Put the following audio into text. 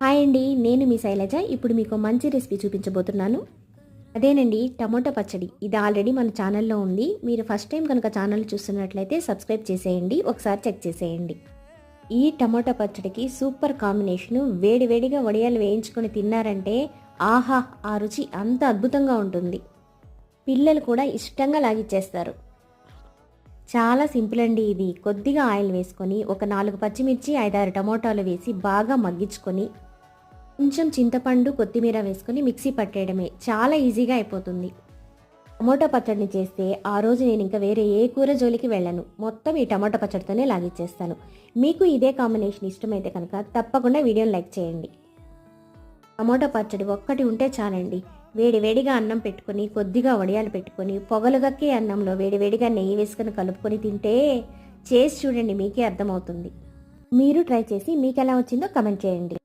Hi అండి, నేను మీ శైలజ. ఇప్పుడు మీకు మంచి రెసిపీ చూపించబోతున్నాను. అదేనండి, టమోటా పచ్చడి. ఇది ఆల్రెడీ మన ఛానల్లో ఉంది. మీరు ఫస్ట్ టైం కనుక ఛానల్ చూస్తున్నట్లయితే సబ్స్క్రైబ్ చేసేయండి, ఒకసారి చెక్ చేసేయండి. ఈ టమోటా పచ్చడికి సూపర్ కాంబినేషను. వేడి వేడిగా వడియాలు వేయించుకొని తిన్నారంటే ఆహా, ఆ రుచి అంత అద్భుతంగా ఉంటుంది. పిల్లలు కూడా ఇష్టంగా లాగిచ్చేస్తారు. చాలా సింపుల్ అండి ఇది. కొద్దిగా ఆయిల్ వేసుకొని ఒక 4 పచ్చిమిర్చి, 5-6 టమోటాలు వేసి బాగా మగ్గించుకొని కొంచెం చింతపండు, కొత్తిమీర వేసుకొని మిక్సీ పట్టేయడమే. చాలా ఈజీగా అయిపోతుంది. టమోటా పచ్చడిని చేస్తే ఆ రోజు నేను ఇంకా వేరే ఏ కూర జోలికి వెళ్ళను. మొత్తం ఈ టమోటా పచ్చడితోనే లాగిచ్చేస్తాను. మీకు ఇదే కాంబినేషన్ ఇష్టమైతే కనుక తప్పకుండా వీడియోని లైక్ చేయండి. టమోటా పచ్చడి ఒక్కటి ఉంటే చాలండి. వేడి వేడిగా అన్నం పెట్టుకొని, కొద్దిగా వడియాలు పెట్టుకొని, పొగలుగక్కే అన్నంలో వేడి వేడిగా నెయ్యి వేసుకొని కలుపుకొని తింటే చేసి చూడండి, మీకే అర్థమవుతుంది. మీరు ట్రై చేసి మీకు ఎలా వచ్చిందో కమెంట్ చేయండి.